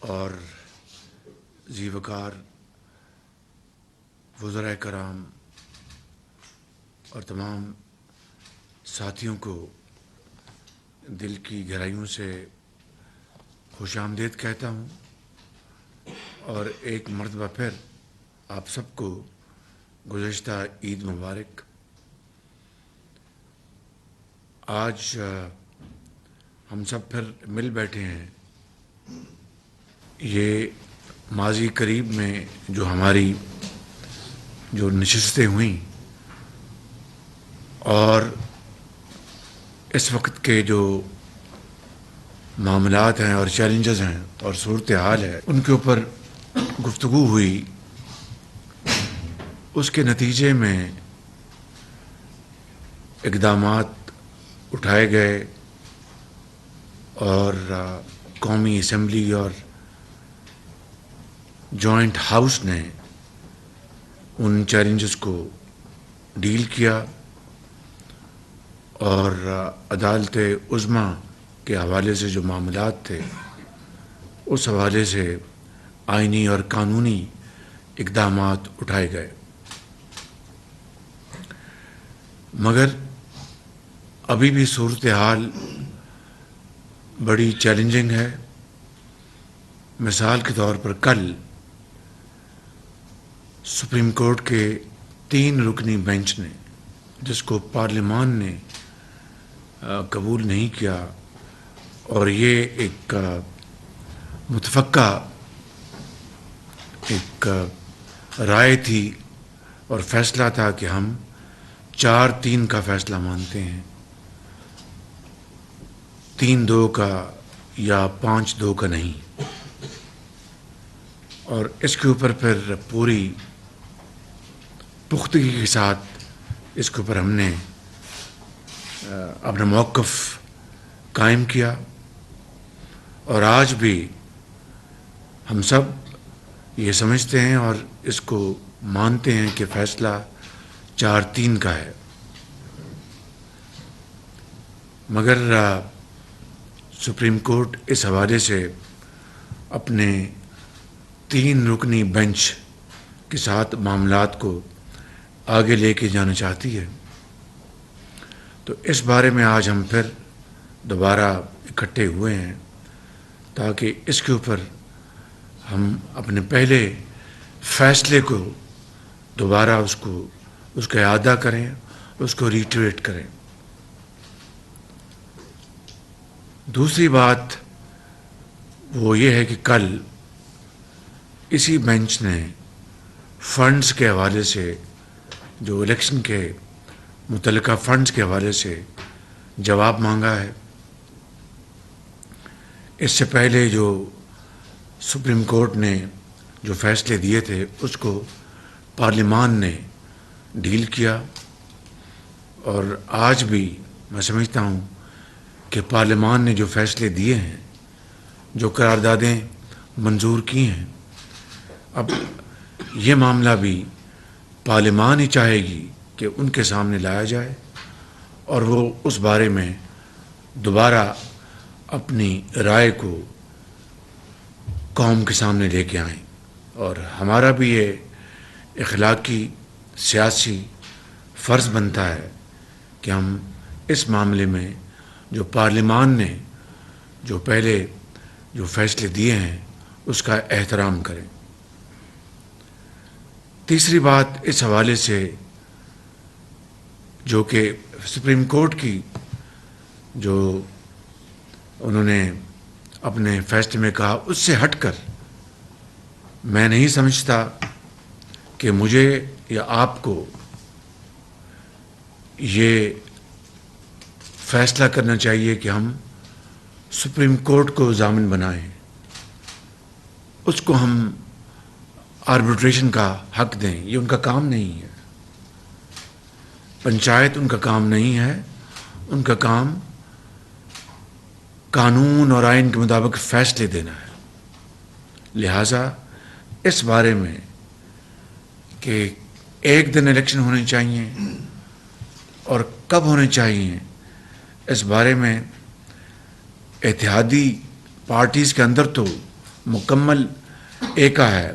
اور ذی وقار وزرائے کرام اور تمام ساتھیوں کو دل کی گہرائیوں سے خوش آمدید کہتا ہوں، اور ایک مرتبہ پھر آپ سب کو گزشتہ عید مبارک۔ آج ہم سب پھر مل بیٹھے ہیں۔ یہ ماضی قریب میں جو ہماری نشستیں ہوئیں اور اس وقت کے جو معاملات ہیں اور چیلنجز ہیں اور صورتحال ہے، ان کے اوپر گفتگو ہوئی، اس کے نتیجے میں اقدامات اٹھائے گئے اور قومی اسمبلی اور جوائنٹ ہاؤس نے ان چیلنجز کو ڈیل کیا، اور عدالت عظمیٰ کے حوالے سے جو معاملات تھے اس حوالے سے آئینی اور قانونی اقدامات اٹھائے گئے۔ مگر ابھی بھی صورتحال بڑی چیلنجنگ ہے۔ مثال کے طور پر کل سپریم کورٹ کے 3 رکنی بینچ نے، جس کو پارلیمان نے قبول نہیں کیا، اور یہ ایک متفقہ ایک رائے تھی اور فیصلہ تھا کہ ہم 4-3 کا فیصلہ مانتے ہیں، 3-2 کا یا 5-2 کا نہیں۔ اور اس کے اوپر پھر پوری پختگی کے ساتھ اس کے اوپر ہم نے اپنا موقف قائم کیا، اور آج بھی ہم سب یہ سمجھتے ہیں اور اس کو مانتے ہیں کہ فیصلہ 4-3 کا ہے۔ مگر سپریم کورٹ اس حوالے سے اپنے 3 رکنی بینچ کے ساتھ معاملات کو آگے لے کے جانا چاہتی ہے۔ تو اس بارے میں آج ہم پھر دوبارہ اکٹھے ہوئے ہیں تاکہ اس کے اوپر ہم اپنے پہلے فیصلے کو دوبارہ اس کا اعادہ کریں، اس کو ریٹریٹ کریں۔ دوسری بات وہ یہ ہے کہ کل اسی بینچ نے فنڈز کے حوالے سے، جو الیکشن کے متعلقہ فنڈز کے حوالے سے جواب مانگا ہے۔ اس سے پہلے جو سپریم کورٹ نے جو فیصلے دیے تھے اس کو پارلیمان نے ڈیل کیا، اور آج بھی میں سمجھتا ہوں کہ پارلیمان نے جو فیصلے دیے ہیں، جو قراردادیں منظور کی ہیں، اب یہ معاملہ بھی پارلیمان ہی چاہے گی کہ ان کے سامنے لایا جائے اور وہ اس بارے میں دوبارہ اپنی رائے کو قوم کے سامنے لے کے آئیں۔ اور ہمارا بھی یہ اخلاقی سیاسی فرض بنتا ہے کہ ہم اس معاملے میں جو پارلیمان نے جو پہلے جو فیصلے دیے ہیں اس کا احترام کریں۔ تیسری بات اس حوالے سے جو کہ سپریم کورٹ کی جو انہوں نے اپنے فیصلے میں کہا، اس سے ہٹ کر میں نہیں سمجھتا کہ مجھے یا آپ کو یہ فیصلہ کرنا چاہیے کہ ہم سپریم کورٹ کو ضامن بنائیں، اس کو ہم آربیٹریشن کا حق دیں۔ یہ ان کا کام نہیں ہے، پنچایت ان کا کام نہیں ہے، ان کا کام قانون اور آئین کے مطابق فیصلے دینا ہے۔ لہٰذا اس بارے میں کہ ایک دن الیکشن ہونے چاہیے اور کب ہونے چاہیے، اس بارے میں اتحادی پارٹیز کے اندر تو مکمل ایکا ہے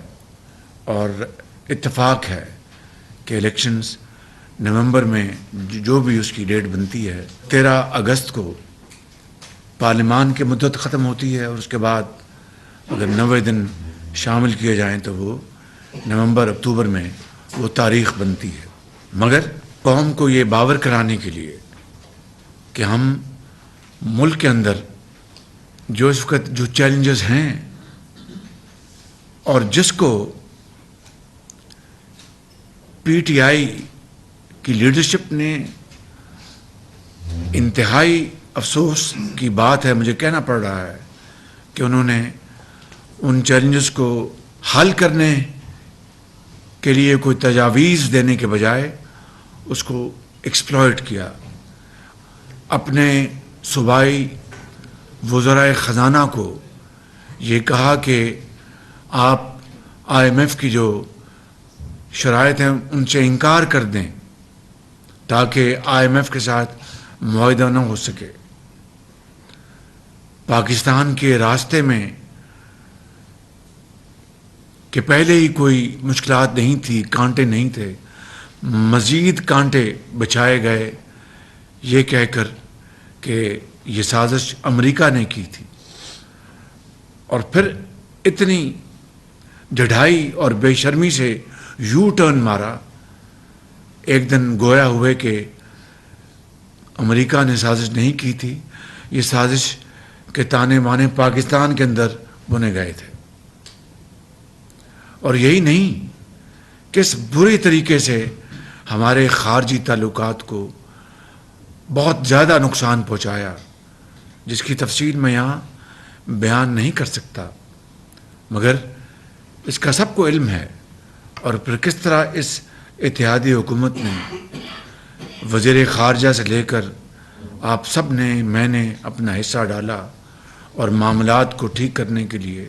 اور اتفاق ہے کہ الیکشنز نومبر میں جو بھی اس کی ڈیٹ بنتی ہے 13 اگست کو پارلیمان کی مدت ختم ہوتی ہے، اور اس کے بعد اگر 90 دن شامل کیے جائیں تو وہ نومبر اکتوبر میں وہ تاریخ بنتی ہے۔ مگر قوم کو یہ باور کرانے کے لیے کہ ہم ملک کے اندر جو اس وقت جو چیلنجز ہیں اور جس کو پی ٹی آئی کی لیڈرشپ نے انتہائی افسوس کی بات ہے مجھے کہنا پڑ رہا ہے کہ انہوں نے ان چیلنجز کو حل کرنے کے لیے کوئی تجاویز دینے کے بجائے اس کو ایکسپلائٹ کیا، اپنے صوبائی وزرائے خزانہ کو یہ کہا کہ آپ آئی ایم ایف کی جو شرائط ہیں ان سے انکار کر دیں تاکہ آئی ایم ایف کے ساتھ معاہدہ نہ ہو سکے۔ پاکستان کے راستے میں کہ پہلے ہی کوئی مشکلات نہیں تھی، کانٹے نہیں تھے، مزید کانٹے بچھائے گئے یہ کہہ کر کہ یہ سازش امریکہ نے کی تھی، اور پھر اتنی ڈھائی اور بے شرمی سے یو ٹرن مارا ایک دن گویا ہوئے کہ امریکہ نے سازش نہیں کی تھی، یہ سازش کے تانے بانے پاکستان کے اندر بنے گئے تھے۔ اور یہی نہیں، کس بری طریقے سے ہمارے خارجی تعلقات کو بہت زیادہ نقصان پہنچایا، جس کی تفصیل میں یہاں بیان نہیں کر سکتا، مگر اس کا سب کو علم ہے۔ اور پھر کس طرح اس اتحادی حکومت نے وزیر خارجہ سے لے کر آپ سب نے، میں نے اپنا حصہ ڈالا اور معاملات کو ٹھیک کرنے کے لیے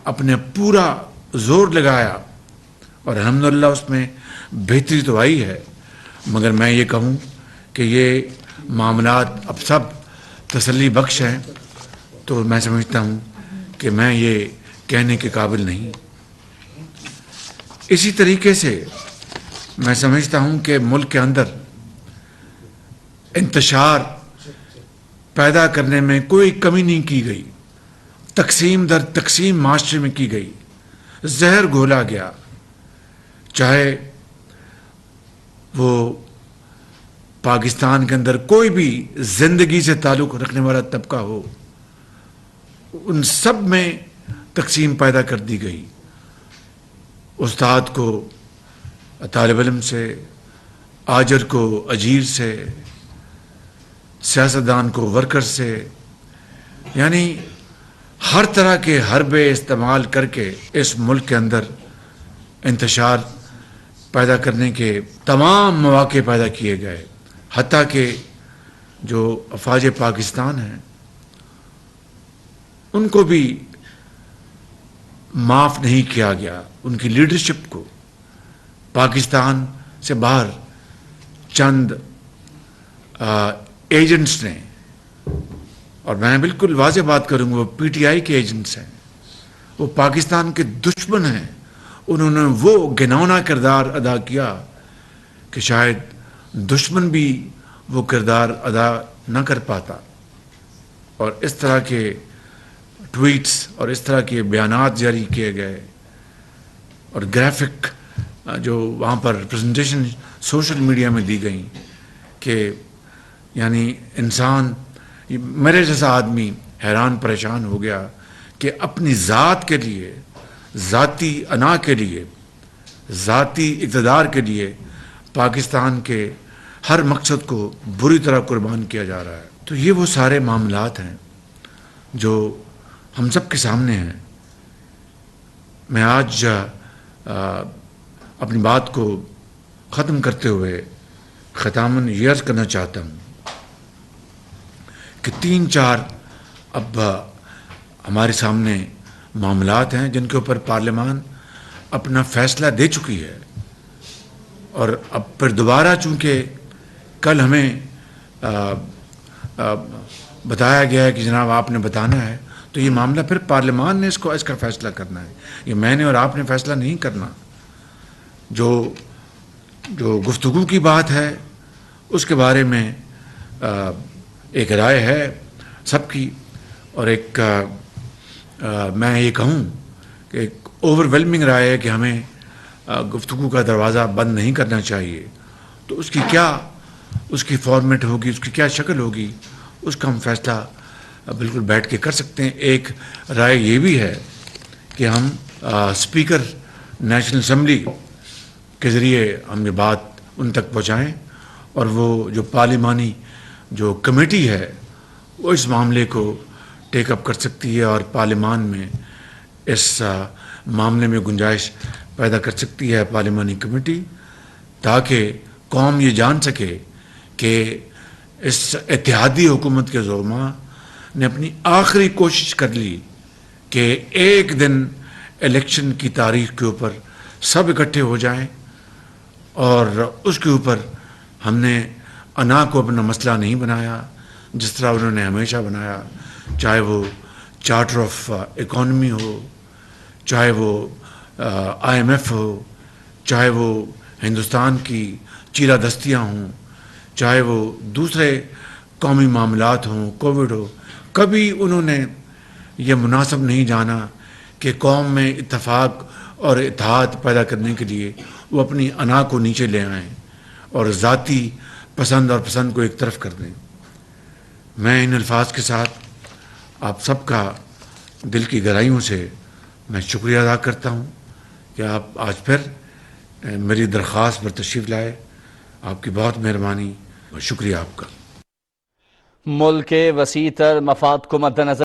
اپنے پورا زور لگایا، اور الحمدللہ اس میں بہتری تو آئی ہے، مگر میں یہ کہوں کہ یہ معاملات اب سب تسلی بخش ہیں تو میں سمجھتا ہوں کہ میں یہ کہنے کے قابل نہیں۔ اسی طریقے سے میں سمجھتا ہوں کہ ملک کے اندر انتشار پیدا کرنے میں کوئی کمی نہیں کی گئی، تقسیم در تقسیم معاشرے میں کی گئی، زہر گھولا گیا، چاہے وہ پاکستان کے اندر کوئی بھی زندگی سے تعلق رکھنے والا طبقہ ہو، ان سب میں تقسیم پیدا کر دی گئی، استاد کو طالب علم سے، آجر کو اجیر سے، سیاستدان کو ورکر سے، یعنی ہر طرح کے حربے استعمال کر کے اس ملک کے اندر انتشار پیدا کرنے کے تمام مواقع پیدا کیے گئے، حتیٰ کہ جو افواج پاکستان ہیں ان کو بھی معاف نہیں کیا گیا، ان کی لیڈرشپ کو پاکستان سے باہر چند ایجنٹس نے، اور میں بالکل واضح بات کروں گا، وہ پی ٹی آئی کے ایجنٹس ہیں، وہ پاکستان کے دشمن ہیں، انہوں نے وہ گھناؤنا کردار ادا کیا کہ شاید دشمن بھی وہ کردار ادا نہ کر پاتا، اور اس طرح کے ٹویٹس اور اس طرح کے بیانات جاری کیے گئے، اور گرافک جو وہاں پر پریزنٹیشن سوشل میڈیا میں دی گئیں کہ یعنی انسان، میرے جیسا آدمی حیران پریشان ہو گیا کہ اپنی ذات کے لیے، ذاتی انا کے لیے، ذاتی اقتدار کے لیے پاکستان کے ہر مقصد کو بری طرح قربان کیا جا رہا ہے۔ تو یہ وہ سارے معاملات ہیں جو ہم سب کے سامنے ہیں۔ میں آج اپنی بات کو ختم کرتے ہوئے ختاماً یہ عرض کرنا چاہتا ہوں کہ 3-4 اب ہمارے سامنے معاملات ہیں جن کے اوپر پارلیمان اپنا فیصلہ دے چکی ہے، اور اب پھر دوبارہ چونکہ کل ہمیں بتایا گیا ہے کہ جناب آپ نے بتانا ہے، تو یہ معاملہ پھر پارلیمان نے اس کا فیصلہ کرنا ہے، یہ میں نے اور آپ نے فیصلہ نہیں کرنا۔ جو گفتگو کی بات ہے اس کے بارے میں ایک رائے ہے سب کی، اور ایک میں یہ کہوں کہ ایک اوور ویلمنگ رائے ہے کہ ہمیں گفتگو کا دروازہ بند نہیں کرنا چاہیے۔ تو اس کی فارمیٹ ہوگی، اس کی کیا شکل ہوگی، اس کا ہم فیصلہ بالکل بیٹھ کے کر سکتے ہیں۔ ایک رائے یہ بھی ہے کہ ہم اسپیکر نیشنل اسمبلی کے ذریعے ہم یہ بات ان تک پہنچائیں، اور وہ جو پارلیمانی جو کمیٹی ہے وہ اس معاملے کو ٹیک اپ کر سکتی ہے، اور پارلیمان میں اس معاملے میں گنجائش پیدا کر سکتی ہے پارلیمانی کمیٹی، تاکہ قوم یہ جان سکے کہ اس اتحادی حکومت کے زعماء نے اپنی آخری کوشش کر لی کہ ایک دن الیکشن کی تاریخ کے اوپر سب اکٹھے ہو جائیں، اور اس کے اوپر ہم نے انا کو اپنا مسئلہ نہیں بنایا جس طرح انہوں نے ہمیشہ بنایا، چاہے وہ چارٹر آف اکانومی ہو، چاہے وہ IMF ہو، چاہے وہ ہندوستان کی چیرہ دستیاں ہوں، چاہے وہ دوسرے قومی معاملات ہوں، کووڈ ہو۔ کبھی انہوں نے یہ مناسب نہیں جانا کہ قوم میں اتفاق اور اتحاد پیدا کرنے کے لیے وہ اپنی انا کو نیچے لے آئیں اور ذاتی پسند اور پسند کو ایک طرف کر دیں۔ میں ان الفاظ کے ساتھ آپ سب کا دل کی گہرائیوں سے میں شکریہ ادا کرتا ہوں کہ آپ آج پھر میری درخواست پر تشریف لائے۔ آپ کی بہت مہربانی، شکریہ آپ کا۔ ملک کے وسیع تر مفاد کو مد نظر